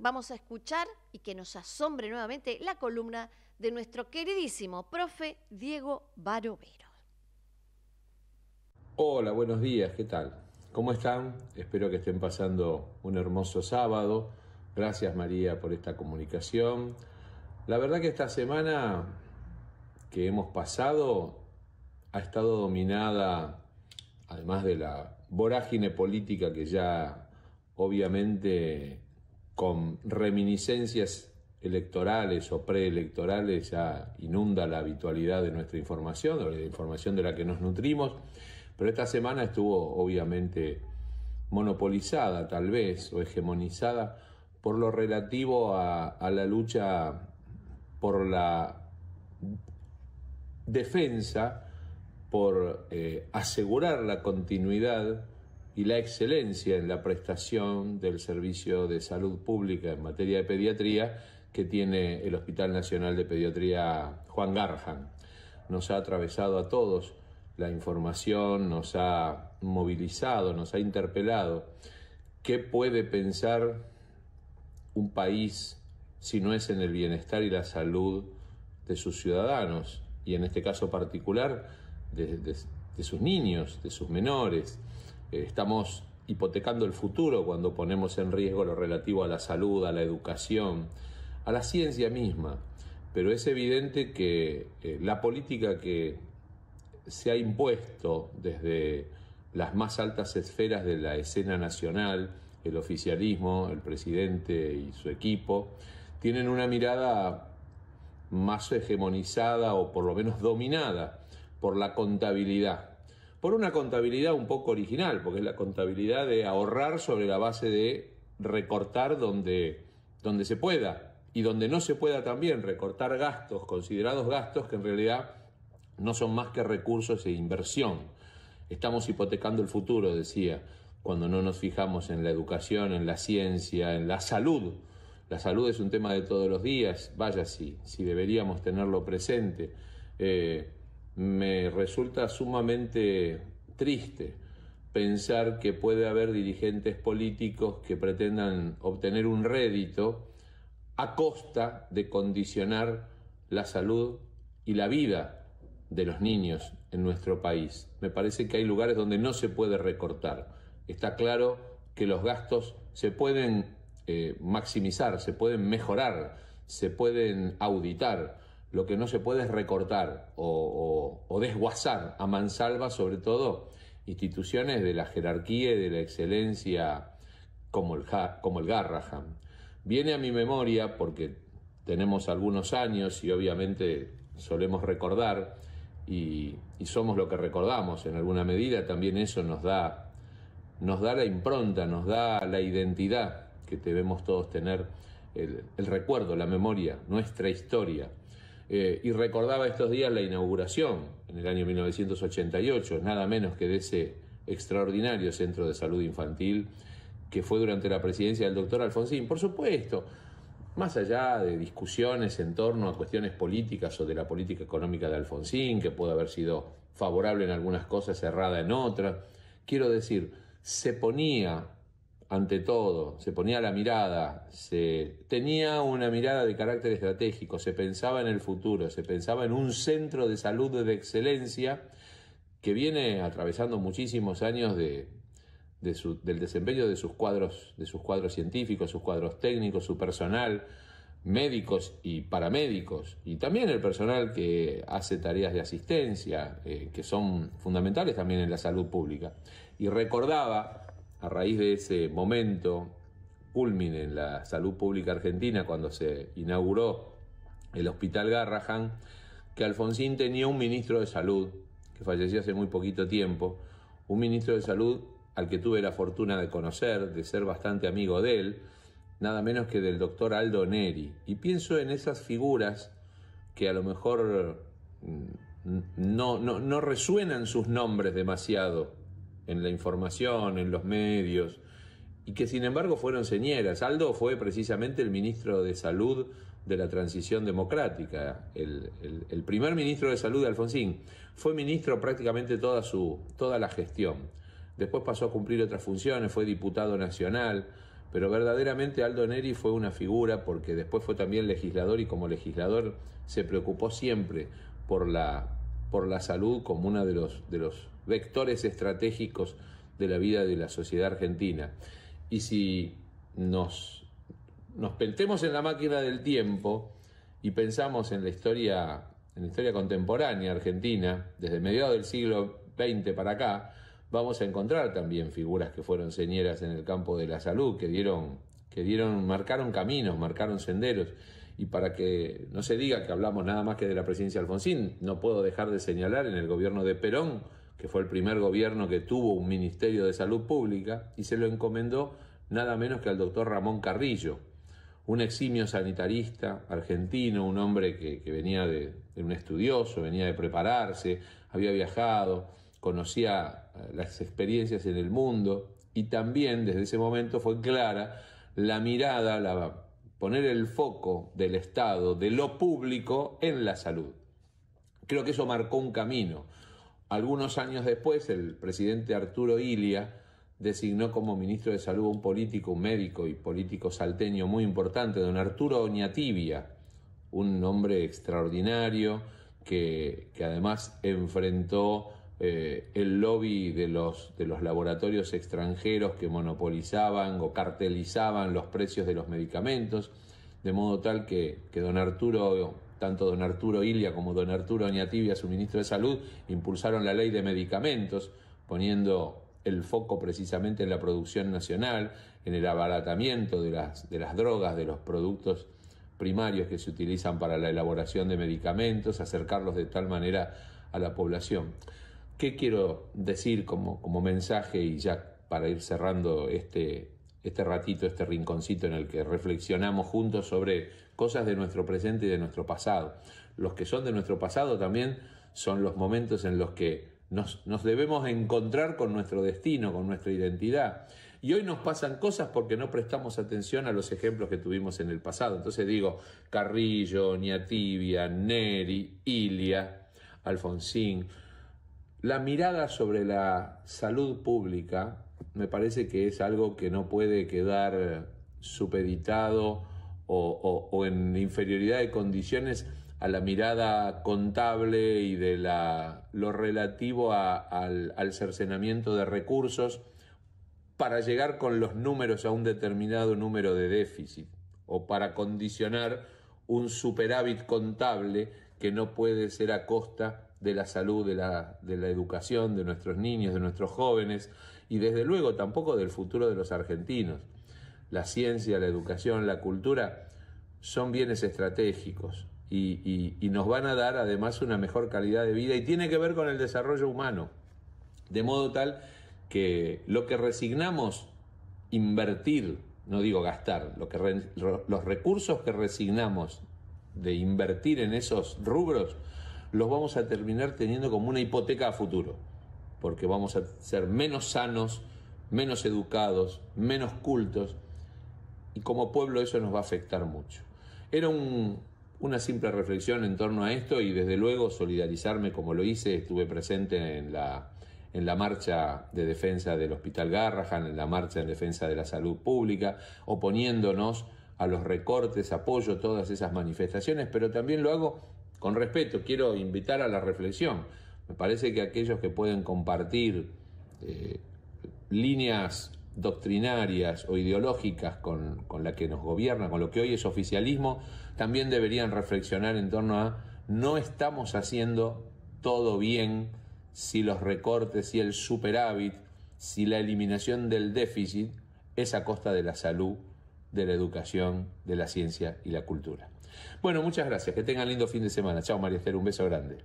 vamos a escuchar y que nos asombre nuevamente la columna de nuestro queridísimo profe Diego Barovero. Hola, buenos días, ¿qué tal? ¿Cómo están? Espero que estén pasando un hermoso sábado. Gracias, María, por esta comunicación. La verdad que esta semana que hemos pasado ha estado dominada, además de la vorágine política que ya obviamente con reminiscencias electorales o preelectorales ya inunda la habitualidad de nuestra información, o de la información de la que nos nutrimos, pero esta semana estuvo obviamente monopolizada tal vez o hegemonizada por lo relativo a la lucha por la defensa, por asegurar la continuidad y la excelencia en la prestación del servicio de salud pública en materia de pediatría que tiene el Hospital Nacional de Pediatría Juan Garrahan. Nos ha atravesado a todos la información, nos ha movilizado, nos ha interpelado. ¿Qué puede pensar un país si no es en el bienestar y la salud de sus ciudadanos? Y en este caso particular, de sus niños, de sus menores. Estamos hipotecando el futuro cuando ponemos en riesgo lo relativo a la salud, a la educación, a la ciencia misma. Pero es evidente que la política que se ha impuesto desde las más altas esferas de la escena nacional, el oficialismo, el presidente y su equipo, tienen una mirada más hegemonizada o por lo menos dominada por la contabilidad. Por una contabilidad un poco original, porque es la contabilidad de ahorrar sobre la base de recortar donde se pueda y donde no se pueda también recortar gastos, considerados gastos que en realidad no son más que recursos e inversión. Estamos hipotecando el futuro, decía, cuando no nos fijamos en la educación, en la ciencia, en la salud. La salud es un tema de todos los días, vaya si deberíamos tenerlo presente. Me resulta sumamente triste pensar que puede haber dirigentes políticos que pretendan obtener un rédito a costa de condicionar la salud y la vida de los niños en nuestro país. Me parece que hay lugares donde no se puede recortar. Está claro que los gastos se pueden maximizar, se pueden mejorar, se pueden auditar. Lo que no se puede es recortar o desguazar a mansalva, sobre todo instituciones de la jerarquía y de la excelencia como el Garrahan. Viene a mi memoria, porque tenemos algunos años y obviamente solemos recordar, y somos lo que recordamos en alguna medida, también eso nos da la impronta, nos da la identidad que debemos todos tener, el recuerdo, la memoria, nuestra historia. Y recordaba estos días la inauguración en el año 1988, nada menos que de ese extraordinario centro de salud infantil que fue durante la presidencia del doctor Alfonsín. Por supuesto, más allá de discusiones en torno a cuestiones políticas o de la política económica de Alfonsín, que puede haber sido favorable en algunas cosas, errada en otras, quiero decir, se ponía ante todo, se ponía la mirada, se tenía una mirada de carácter estratégico, se pensaba en el futuro, se pensaba en un centro de salud de excelencia que viene atravesando muchísimos años del desempeño de sus cuadros científicos, sus cuadros técnicos, su personal, médicos y paramédicos, y también el personal que hace tareas de asistencia, que son fundamentales también en la salud pública. Y recordaba, a raíz de ese momento cúlmine en la salud pública argentina, cuando se inauguró el Hospital Garrahan, que Alfonsín tenía un ministro de salud, que falleció hace muy poquito tiempo, un ministro de salud al que tuve la fortuna de conocer, de ser bastante amigo de él, nada menos que del doctor Aldo Neri. Y pienso en esas figuras que a lo mejor no resuenan sus nombres demasiado en la información, en los medios, y que sin embargo fueron señeras. Aldo fue precisamente el ministro de Salud de la transición democrática, el primer ministro de Salud de Alfonsín. Fue ministro prácticamente toda la gestión. Después pasó a cumplir otras funciones, fue diputado nacional, pero verdaderamente Aldo Neri fue una figura porque después fue también legislador y como legislador se preocupó siempre por la salud como uno de los vectores estratégicos de la vida de la sociedad argentina. Y si nos metemos en la máquina del tiempo y pensamos en la historia contemporánea argentina, desde mediados del siglo XX para acá, vamos a encontrar también figuras que fueron señeras en el campo de la salud, marcaron caminos, marcaron senderos. Y para que no se diga que hablamos nada más que de la presidencia de Alfonsín, no puedo dejar de señalar en el gobierno de Perón, que fue el primer gobierno que tuvo un Ministerio de Salud Pública, y se lo encomendó nada menos que al doctor Ramón Carrillo, un eximio sanitarista argentino, un hombre que venía de un estudioso, venía de prepararse, había viajado, conocía las experiencias en el mundo, y también desde ese momento fue clara la mirada, poner el foco del Estado, de lo público, en la salud. Creo que eso marcó un camino. Algunos años después, el presidente Arturo Illia designó como ministro de Salud a un político, un médico y político salteño muy importante, don Arturo Oñatibia, un hombre extraordinario que además enfrentó el lobby de los laboratorios extranjeros que monopolizaban o cartelizaban los precios de los medicamentos, de modo tal que tanto don Arturo Illia como don Arturo Oñatibia, su ministro de Salud, impulsaron la ley de medicamentos, poniendo el foco precisamente en la producción nacional, en el abaratamiento de las drogas, de los productos primarios que se utilizan para la elaboración de medicamentos, acercarlos de tal manera a la población. ¿Qué quiero decir como mensaje y ya para ir cerrando este ratito, este rinconcito en el que reflexionamos juntos sobre cosas de nuestro presente y de nuestro pasado? Los que son de nuestro pasado también son los momentos en los que nos debemos encontrar con nuestro destino, con nuestra identidad. Y hoy nos pasan cosas porque no prestamos atención a los ejemplos que tuvimos en el pasado. Entonces digo, Carrillo, Oñatibia, Neri, Illia, Alfonsín. La mirada sobre la salud pública me parece que es algo que no puede quedar supeditado o en inferioridad de condiciones a la mirada contable y de lo relativo al cercenamiento de recursos para llegar con los números a un determinado número de déficit o para condicionar un superávit contable que no puede ser a costa de la salud, de la educación de nuestros niños, de nuestros jóvenes y desde luego tampoco del futuro de los argentinos. La ciencia, la educación, la cultura son bienes estratégicos y nos van a dar además una mejor calidad de vida y tiene que ver con el desarrollo humano, de modo tal que lo que resignamos invertir, no digo gastar, los recursos que resignamos de invertir en esos rubros los vamos a terminar teniendo como una hipoteca a futuro, porque vamos a ser menos sanos, menos educados, menos cultos, y como pueblo eso nos va a afectar mucho. Era una simple reflexión en torno a esto y desde luego solidarizarme como lo hice, estuve presente en la marcha de defensa del Hospital Garrahan, en la marcha en defensa de la salud pública, oponiéndonos a los recortes, apoyo todas esas manifestaciones, pero también lo hago con respeto, quiero invitar a la reflexión. Me parece que aquellos que pueden compartir líneas doctrinarias o ideológicas con la que nos gobierna, con lo que hoy es oficialismo, también deberían reflexionar en torno a no estamos haciendo todo bien si los recortes, si el superávit, si la eliminación del déficit es a costa de la salud, de la educación, de la ciencia y la cultura. Bueno, muchas gracias. Que tengan lindo fin de semana. Chao, María Esther. Un beso grande.